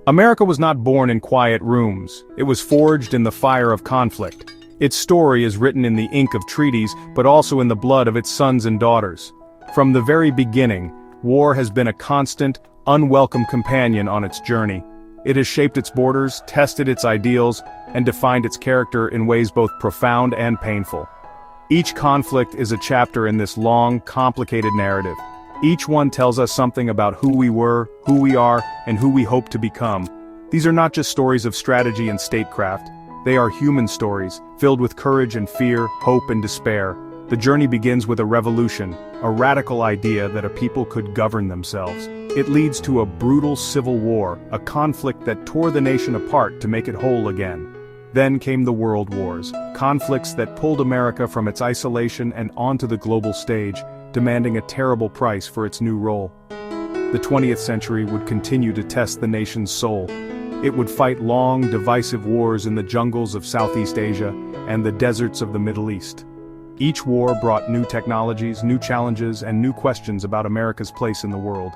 America was not born in quiet rooms. It was forged in the fire of conflict. Its story is written in the ink of treaties, but also in the blood of its sons and daughters. From the very beginning, war has been a constant, unwelcome companion on its journey. It has shaped its borders, tested its ideals, and defined its character in ways both profound and painful. Each conflict is a chapter in this long, complicated narrative. Each one tells us something about who we were, who we are, and who we hope to become. These are not just stories of strategy and statecraft. They are human stories, filled with courage and fear, hope and despair. The journey begins with a revolution, a radical idea that a people could govern themselves. It leads to a brutal civil war, a conflict that tore the nation apart to make it whole again. Then came the World Wars, conflicts that pulled America from its isolation and onto the global stage, demanding a terrible price for its new role. The 20th century would continue to test the nation's soul. It would fight long, divisive wars in the jungles of Southeast Asia and the deserts of the Middle East. Each war brought new technologies, new challenges, and new questions about America's place in the world.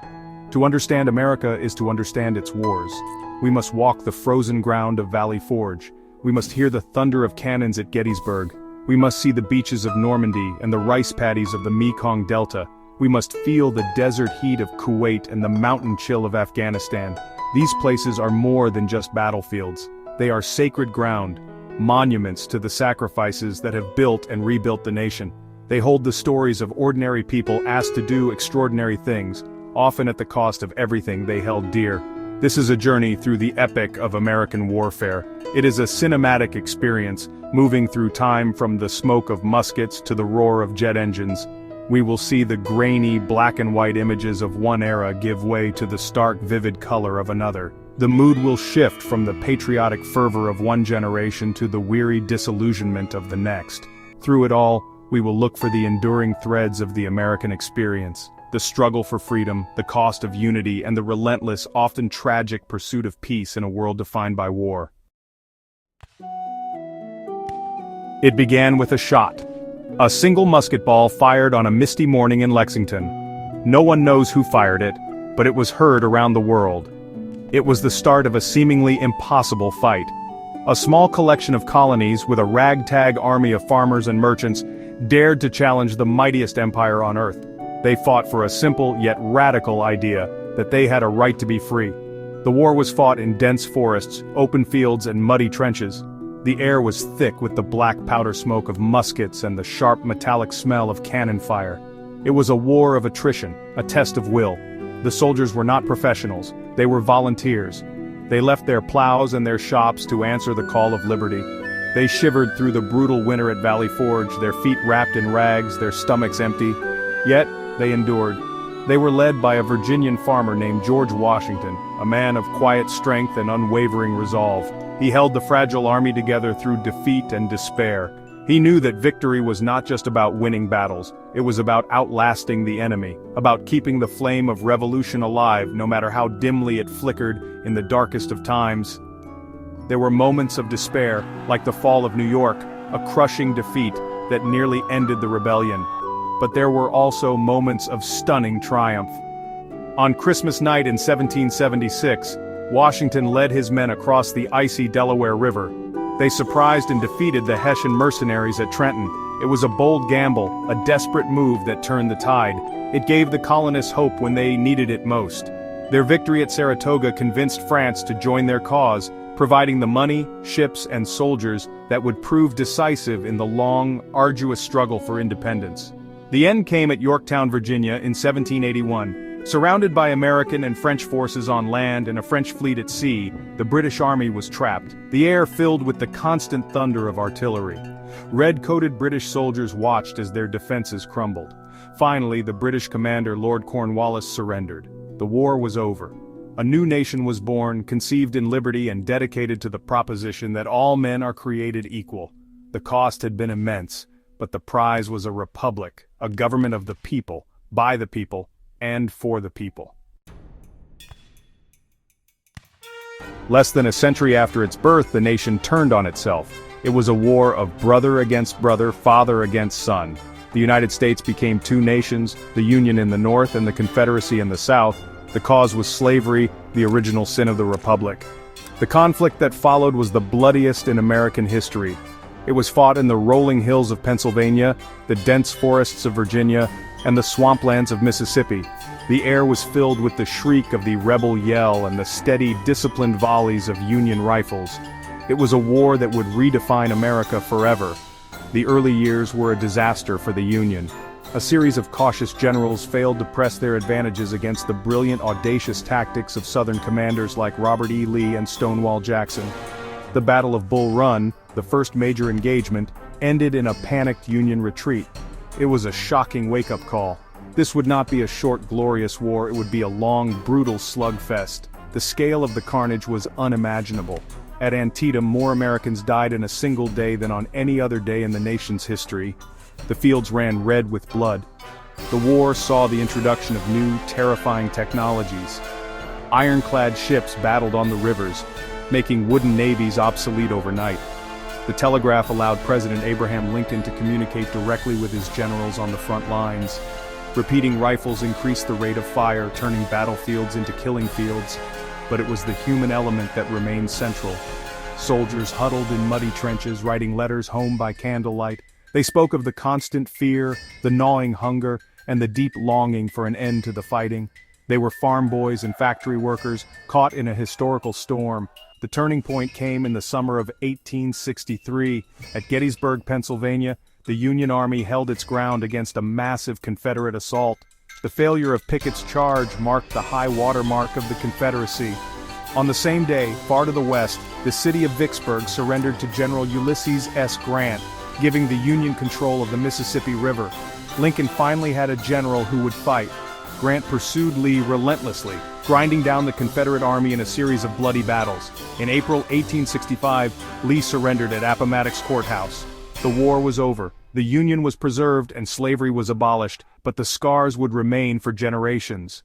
To understand America is to understand its wars. We must walk the frozen ground of Valley Forge. We must hear the thunder of cannons at Gettysburg. We must see the beaches of Normandy and the rice paddies of the Mekong Delta. We must feel the desert heat of Kuwait and the mountain chill of Afghanistan. These places are more than just battlefields. They are sacred ground, monuments to the sacrifices that have built and rebuilt the nation. They hold the stories of ordinary people asked to do extraordinary things, often at the cost of everything they held dear. This is a journey through the epic of American warfare. It is a cinematic experience, moving through time from the smoke of muskets to the roar of jet engines. We will see the grainy, black and white images of one era give way to the stark, vivid color of another. The mood will shift from the patriotic fervor of one generation to the weary disillusionment of the next. Through it all, we will look for the enduring threads of the American experience. The struggle for freedom, the cost of unity, and the relentless, often tragic pursuit of peace in a world defined by war. It began with a shot. A single musket ball fired on a misty morning in Lexington. No one knows who fired it, but it was heard around the world. It was the start of a seemingly impossible fight. A small collection of colonies with a ragtag army of farmers and merchants dared to challenge the mightiest empire on earth. They fought for a simple yet radical idea, that they had a right to be free. The war was fought in dense forests, open fields, and muddy trenches. The air was thick with the black powder smoke of muskets and the sharp metallic smell of cannon fire. It was a war of attrition, a test of will. The soldiers were not professionals, they were volunteers. They left their plows and their shops to answer the call of liberty. They shivered through the brutal winter at Valley Forge, their feet wrapped in rags, their stomachs empty. Yet, they endured. They were led by a Virginian farmer named George Washington, a man of quiet strength and unwavering resolve. He held the fragile army together through defeat and despair. He knew that victory was not just about winning battles, it was about outlasting the enemy, about keeping the flame of revolution alive no matter how dimly it flickered in the darkest of times. There were moments of despair, like the fall of New York, a crushing defeat that nearly ended the rebellion. But there were also moments of stunning triumph. On Christmas night in 1776, Washington led his men across the icy Delaware River. They surprised and defeated the Hessian mercenaries at Trenton. It was a bold gamble, a desperate move that turned the tide. It gave the colonists hope when they needed it most. Their victory at Saratoga convinced France to join their cause, providing the money, ships, and soldiers that would prove decisive in the long, arduous struggle for independence. The end came at Yorktown, Virginia in 1781. Surrounded by American and French forces on land and a French fleet at sea, the British army was trapped, the air filled with the constant thunder of artillery. Red-coated British soldiers watched as their defenses crumbled. Finally, the British commander, Lord Cornwallis, surrendered. The war was over. A new nation was born, conceived in liberty and dedicated to the proposition that all men are created equal. The cost had been immense, but the prize was a republic, a government of the people, by the people, and for the people. Less than a century after its birth, the nation turned on itself. It was a war of brother against brother, father against son. The United States became two nations, the Union in the north and the Confederacy in the south. The cause was slavery, the original sin of the Republic. The conflict that followed was the bloodiest in American history. It was fought in the rolling hills of Pennsylvania, the dense forests of Virginia, and the swamplands of Mississippi. The air was filled with the shriek of the rebel yell and the steady, disciplined volleys of Union rifles. It was a war that would redefine America forever. The early years were a disaster for the Union. A series of cautious generals failed to press their advantages against the brilliant, audacious tactics of Southern commanders like Robert E. Lee and Stonewall Jackson. The Battle of Bull Run, the first major engagement, ended in a panicked Union retreat. It was a shocking wake-up call. This would not be a short, glorious war, it would be a long, brutal slugfest. The scale of the carnage was unimaginable. At Antietam, more Americans died in a single day than on any other day in the nation's history. The fields ran red with blood. The war saw the introduction of new, terrifying technologies. Ironclad ships battled on the rivers, making wooden navies obsolete overnight. The telegraph allowed President Abraham Lincoln to communicate directly with his generals on the front lines. Repeating rifles increased the rate of fire, turning battlefields into killing fields. But it was the human element that remained central. Soldiers huddled in muddy trenches, writing letters home by candlelight. They spoke of the constant fear, the gnawing hunger, and the deep longing for an end to the fighting. They were farm boys and factory workers, caught in a historical storm. The turning point came in the summer of 1863. At Gettysburg, Pennsylvania, the Union Army held its ground against a massive Confederate assault. The failure of Pickett's charge marked the high water mark of the Confederacy. On the same day, far to the west, the city of Vicksburg surrendered to General Ulysses S. Grant, giving the Union control of the Mississippi River. Lincoln finally had a general who would fight. Grant pursued Lee relentlessly, grinding down the Confederate army in a series of bloody battles. In April 1865, Lee surrendered at Appomattox Courthouse. The war was over. The Union was preserved and slavery was abolished, but the scars would remain for generations.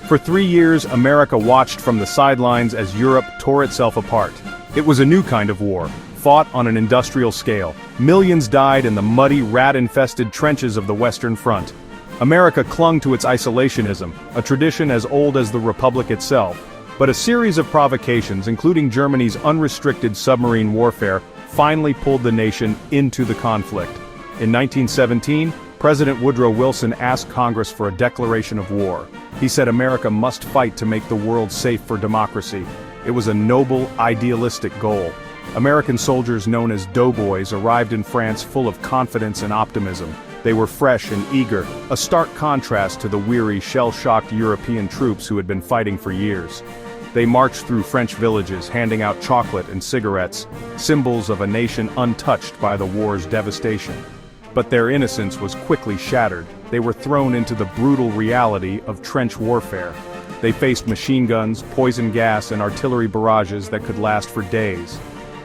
For 3 years, America watched from the sidelines as Europe tore itself apart. It was a new kind of war, fought on an industrial scale. Millions died in the muddy, rat-infested trenches of the Western Front. America clung to its isolationism, a tradition as old as the Republic itself. But a series of provocations, including Germany's unrestricted submarine warfare, finally pulled the nation into the conflict. In 1917, President Woodrow Wilson asked Congress for a declaration of war. He said America must fight to make the world safe for democracy. It was a noble, idealistic goal. American soldiers known as doughboys arrived in France full of confidence and optimism. They were fresh and eager, a stark contrast to the weary, shell-shocked European troops who had been fighting for years. They marched through French villages, handing out chocolate and cigarettes, symbols of a nation untouched by the war's devastation. But their innocence was quickly shattered. They were thrown into the brutal reality of trench warfare. They faced machine guns, poison gas, and artillery barrages that could last for days.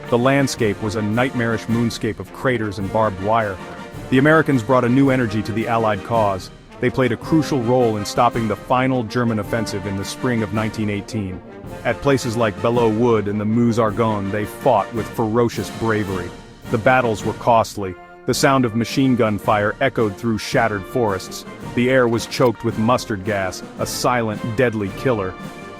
The landscape was a nightmarish moonscape of craters and barbed wire. The Americans brought a new energy to the Allied cause. They played a crucial role in stopping the final German offensive in the spring of 1918. At places like Belleau Wood and the Meuse-Argonne, they fought with ferocious bravery. The battles were costly. The sound of machine gun fire echoed through shattered forests. The air was choked with mustard gas, a silent, deadly killer.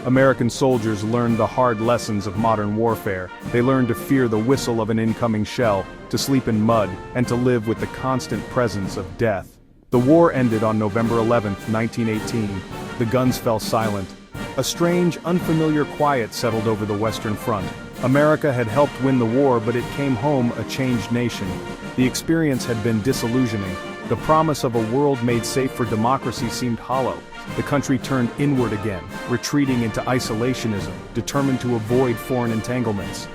American soldiers learned the hard lessons of modern warfare. They learned to fear the whistle of an incoming shell, to sleep in mud, and to live with the constant presence of death. The war ended on November 11, 1918. The guns fell silent. A strange, unfamiliar quiet settled over the Western Front. America had helped win the war, but it came home a changed nation. The experience had been disillusioning. The promise of a world made safe for democracy seemed hollow. The country turned inward again, retreating into isolationism, determined to avoid foreign entanglements.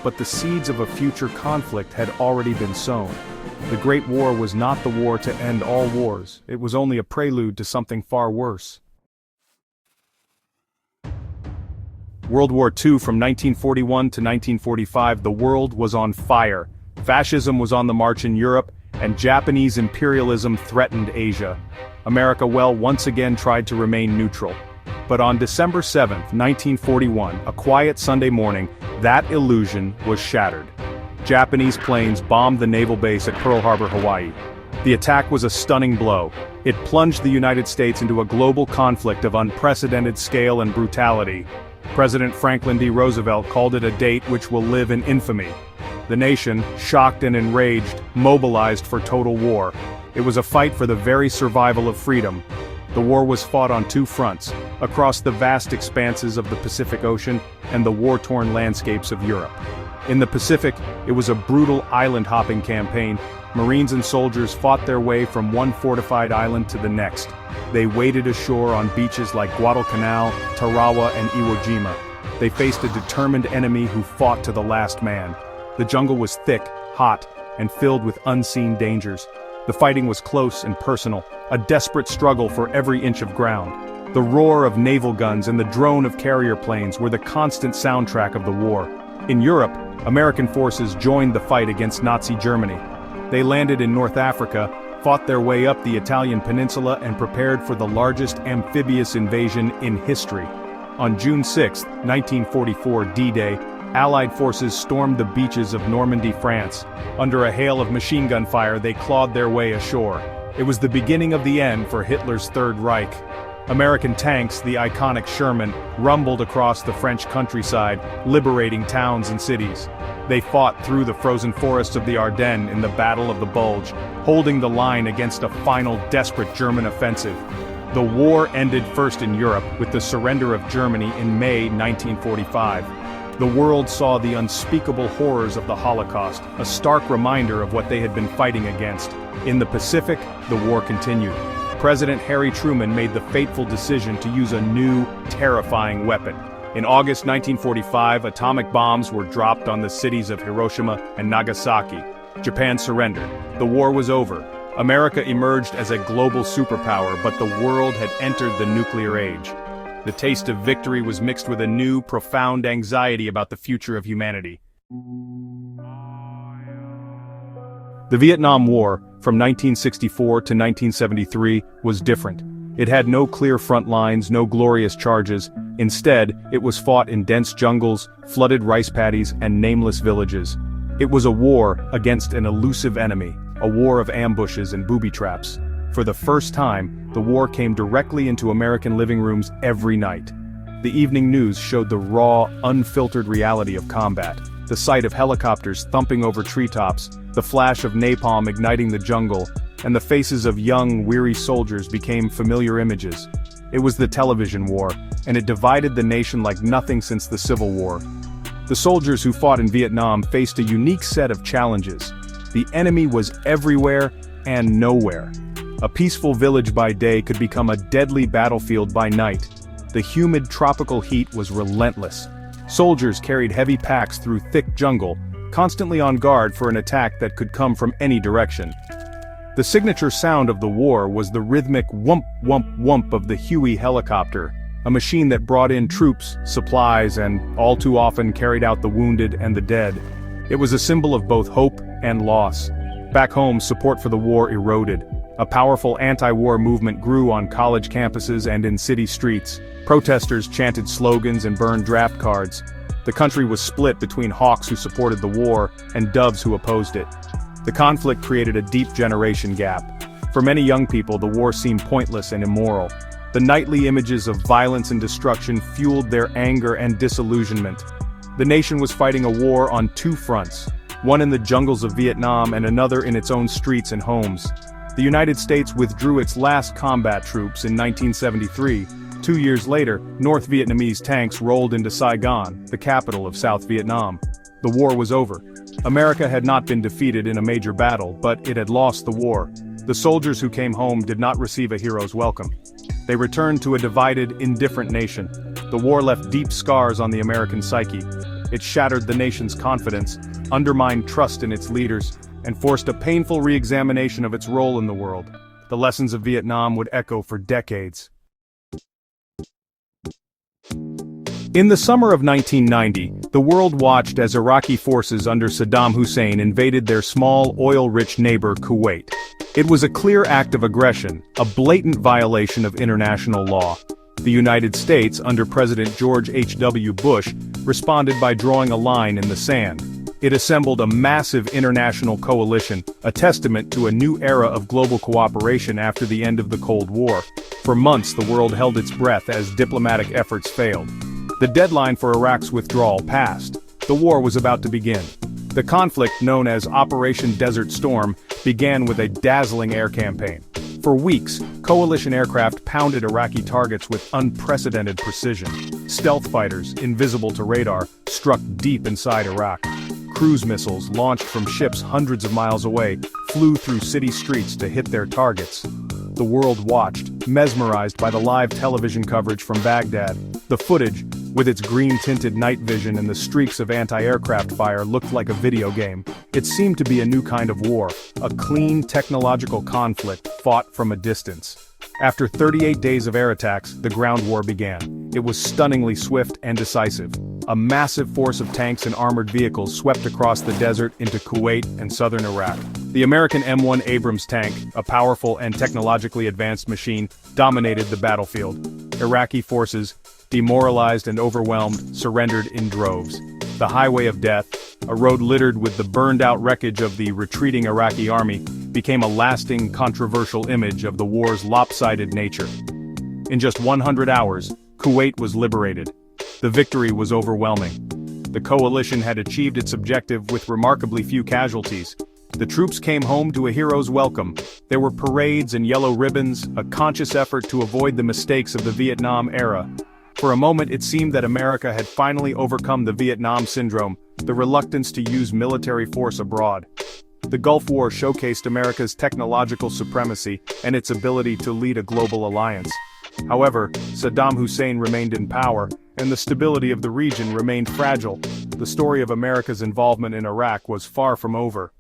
But the seeds of a future conflict had already been sown. The Great War was not the war to end all wars. It was only a prelude to something far worse. World War II from 1941 to 1945, the world was on fire. Fascism was on the march in Europe, and Japanese imperialism threatened Asia. America, once again tried to remain neutral. But on December 7, 1941, a quiet Sunday morning, that illusion was shattered. Japanese planes bombed the naval base at Pearl Harbor, Hawaii. The attack was a stunning blow. It plunged the United States into a global conflict of unprecedented scale and brutality. President Franklin D. Roosevelt called it a date which will live in infamy. The nation, shocked and enraged, mobilized for total war. It was a fight for the very survival of freedom. The war was fought on two fronts, across the vast expanses of the Pacific Ocean and the war-torn landscapes of Europe. In the Pacific, it was a brutal island-hopping campaign. Marines and soldiers fought their way from one fortified island to the next. They waded ashore on beaches like Guadalcanal, Tarawa, and Iwo Jima. They faced a determined enemy who fought to the last man. The jungle was thick, hot, and filled with unseen dangers. The fighting was close and personal, a desperate struggle for every inch of ground. The roar of naval guns and the drone of carrier planes were the constant soundtrack of the war. In Europe, American forces joined the fight against Nazi Germany. They landed in North Africa, fought their way up the Italian peninsula, and prepared for the largest amphibious invasion in history. On June 6, 1944, D-Day, Allied forces stormed the beaches of Normandy, France. Under a hail of machine gun fire, they clawed their way ashore. It was the beginning of the end for Hitler's Third Reich. American tanks, the iconic Sherman, rumbled across the French countryside, liberating towns and cities. They fought through the frozen forests of the Ardennes in the Battle of the Bulge, holding the line against a final desperate German offensive. The war ended first in Europe with the surrender of Germany in May 1945. The world saw the unspeakable horrors of the Holocaust, a stark reminder of what they had been fighting against. In the Pacific, the war continued. President Harry Truman made the fateful decision to use a new, terrifying weapon. In August 1945, atomic bombs were dropped on the cities of Hiroshima and Nagasaki. Japan surrendered. The war was over. America emerged as a global superpower, but the world had entered the nuclear age. The taste of victory was mixed with a new, profound anxiety about the future of humanity. The Vietnam War, from 1964 to 1973, was different. It had no clear front lines, no glorious charges. Instead, it was fought in dense jungles, flooded rice paddies, and nameless villages. It was a war against an elusive enemy, a war of ambushes and booby traps. For the first time, the war came directly into American living rooms every night. The evening news showed the raw, unfiltered reality of combat. The sight of helicopters thumping over treetops, the flash of napalm igniting the jungle, and the faces of young, weary soldiers became familiar images. It was the television war, and it divided the nation like nothing since the Civil War. The soldiers who fought in Vietnam faced a unique set of challenges. The enemy was everywhere and nowhere. A peaceful village by day could become a deadly battlefield by night. The humid tropical heat was relentless. Soldiers carried heavy packs through thick jungle, constantly on guard for an attack that could come from any direction. The signature sound of the war was the rhythmic whump whump whump of the Huey helicopter, a machine that brought in troops, supplies, and, all too often, carried out the wounded and the dead. It was a symbol of both hope and loss. Back home, support for the war eroded. A powerful anti-war movement grew on college campuses and in city streets. Protesters chanted slogans and burned draft cards. The country was split between hawks who supported the war and doves who opposed it. The conflict created a deep generation gap. For many young people, the war seemed pointless and immoral. The nightly images of violence and destruction fueled their anger and disillusionment. The nation was fighting a war on two fronts, one in the jungles of Vietnam and another in its own streets and homes. The United States withdrew its last combat troops in 1973. 2 years later, North Vietnamese tanks rolled into Saigon, the capital of South Vietnam. The war was over. America had not been defeated in a major battle, but it had lost the war. The soldiers who came home did not receive a hero's welcome. They returned to a divided, indifferent nation. The war left deep scars on the American psyche. It shattered the nation's confidence, undermined trust in its leaders, and forced a painful re-examination of its role in the world. The lessons of Vietnam would echo for decades. In the summer of 1990, the world watched as Iraqi forces under Saddam Hussein invaded their small, oil-rich neighbor Kuwait. It was a clear act of aggression, a blatant violation of international law. The United States, under President George H.W. Bush, responded by drawing a line in the sand. It assembled a massive international coalition, a testament to a new era of global cooperation after the end of the Cold War. For months the world held its breath as diplomatic efforts failed. The deadline for Iraq's withdrawal passed. The war was about to begin. The conflict, known as Operation Desert Storm, began with a dazzling air campaign. For weeks, coalition aircraft pounded Iraqi targets with unprecedented precision. Stealth fighters, invisible to radar, struck deep inside Iraq. Cruise missiles, launched from ships hundreds of miles away, flew through city streets to hit their targets. The world watched, mesmerized by the live television coverage from Baghdad. The footage, with its green-tinted night vision and the streaks of anti-aircraft fire, looked like a video game. It seemed to be a new kind of war, a clean technological conflict fought from a distance. After 38 days of air attacks, the ground war began. It was stunningly swift and decisive. A massive force of tanks and armored vehicles swept across the desert into Kuwait and southern Iraq. The American M1 Abrams tank, a powerful and technologically advanced machine, dominated the battlefield. Iraqi forces, demoralized and overwhelmed, surrendered in droves. The Highway of Death, a road littered with the burned-out wreckage of the retreating Iraqi army, became a lasting, controversial image of the war's lopsided nature. In just 100 hours, Kuwait was liberated. The victory was overwhelming. The coalition had achieved its objective with remarkably few casualties. The troops came home to a hero's welcome. There were parades and yellow ribbons, a conscious effort to avoid the mistakes of the Vietnam era. For a moment it seemed that America had finally overcome the Vietnam syndrome, the reluctance to use military force abroad. The Gulf War showcased America's technological supremacy and its ability to lead a global alliance. However, Saddam Hussein remained in power, and the stability of the region remained fragile. The story of America's involvement in Iraq was far from over.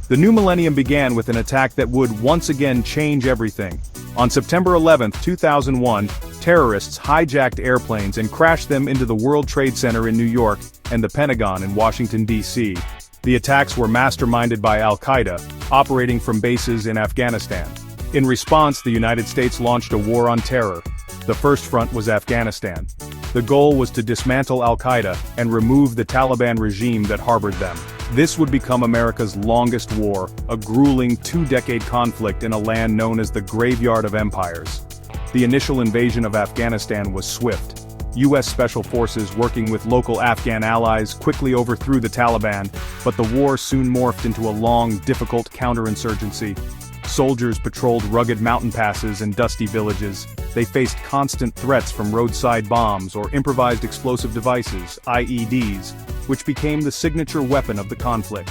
The new millennium began with an attack that would once again change everything. On September 11, 2001, terrorists hijacked airplanes and crashed them into the World Trade Center in New York and the Pentagon in Washington, D.C. The attacks were masterminded by Al-Qaeda, operating from bases in Afghanistan. In response, the United States launched a war on terror. The first front was Afghanistan. The goal was to dismantle Al-Qaeda and remove the Taliban regime that harbored them. This would become America's longest war, a grueling two-decade conflict in a land known as the Graveyard of Empires. The initial invasion of Afghanistan was swift. U.S. Special Forces, working with local Afghan allies, quickly overthrew the Taliban, but the war soon morphed into a long, difficult counterinsurgency. Soldiers patrolled rugged mountain passes and dusty villages. They faced constant threats from roadside bombs or improvised explosive devices, IEDs, which became the signature weapon of the conflict.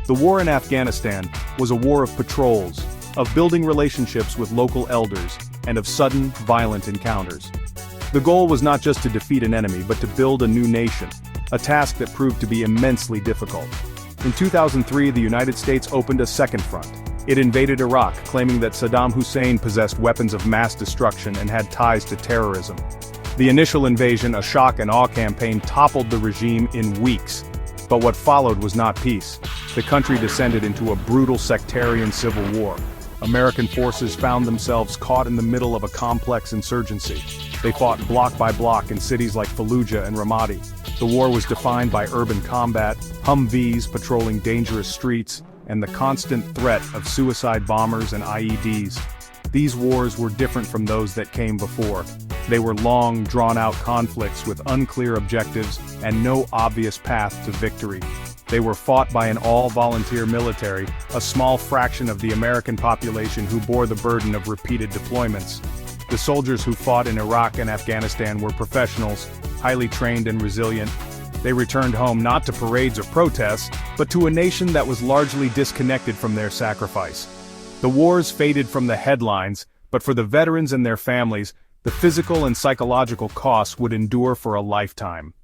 The war in Afghanistan was a war of patrols, of building relationships with local elders, and of sudden, violent encounters. The goal was not just to defeat an enemy but to build a new nation, a task that proved to be immensely difficult. In 2003, the United States opened a second front. It invaded Iraq, claiming that Saddam Hussein possessed weapons of mass destruction and had ties to terrorism. The initial invasion, a shock and awe campaign, toppled the regime in weeks. But what followed was not peace. The country descended into a brutal sectarian civil war. American forces found themselves caught in the middle of a complex insurgency. They fought block by block in cities like Fallujah and Ramadi. The war was defined by urban combat, Humvees patrolling dangerous streets, and the constant threat of suicide bombers and IEDs. These wars were different from those that came before. They were long, drawn-out conflicts with unclear objectives and no obvious path to victory. They were fought by an all-volunteer military, a small fraction of the American population who bore the burden of repeated deployments. The soldiers who fought in Iraq and Afghanistan were professionals, highly trained and resilient. They returned home not to parades or protests, but to a nation that was largely disconnected from their sacrifice. The wars faded from the headlines, but for the veterans and their families, the physical and psychological costs would endure for a lifetime.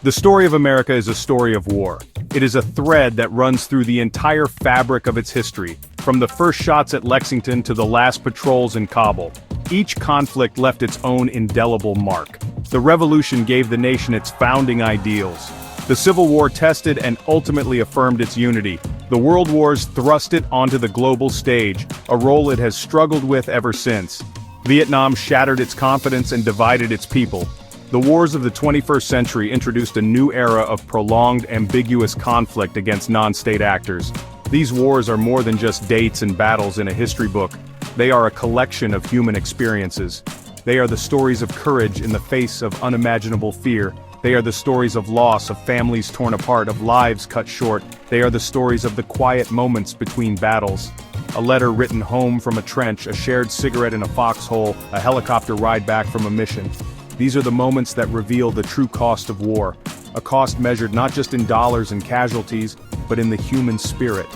The story of America is a story of war. It is a thread that runs through the entire fabric of its history, from the first shots at Lexington to the last patrols in Kabul. Each conflict left its own indelible mark. The Revolution gave the nation its founding ideals. The Civil War tested and ultimately affirmed its unity. The World Wars thrust it onto the global stage, a role it has struggled with ever since. Vietnam shattered its confidence and divided its people. The wars of the 21st century introduced a new era of prolonged, ambiguous conflict against non-state actors. These wars are more than just dates and battles in a history book. They are a collection of human experiences. They are the stories of courage in the face of unimaginable fear. They are the stories of loss, of families torn apart, of lives cut short. They are the stories of the quiet moments between battles. A letter written home from a trench, a shared cigarette in a foxhole, a helicopter ride back from a mission. These are the moments that reveal the true cost of war. A cost measured not just in dollars and casualties, but in the human spirit.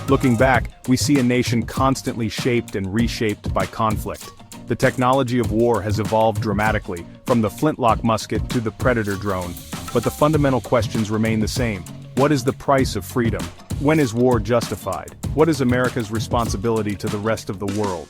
Looking back, we see a nation constantly shaped and reshaped by conflict. The technology of war has evolved dramatically, from the flintlock musket to the predator drone. But the fundamental questions remain the same. What is the price of freedom? When is war justified? What is America's responsibility to the rest of the world?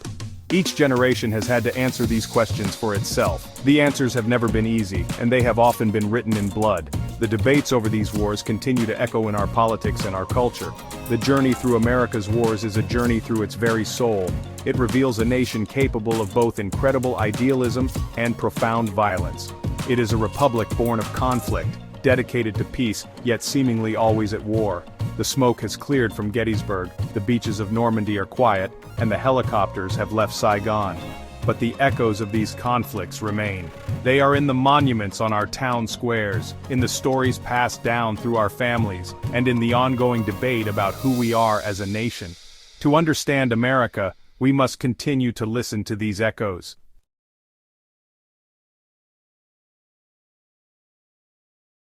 Each generation has had to answer these questions for itself. The answers have never been easy, and they have often been written in blood. The debates over these wars continue to echo in our politics and our culture. The journey through America's wars is a journey through its very soul. It reveals a nation capable of both incredible idealism and profound violence. It is a republic born of conflict, dedicated to peace, yet seemingly always at war. The smoke has cleared from Gettysburg, the beaches of Normandy are quiet, and the helicopters have left Saigon. But the echoes of these conflicts remain. They are in the monuments on our town squares, in the stories passed down through our families, and in the ongoing debate about who we are as a nation. To understand America, we must continue to listen to these echoes.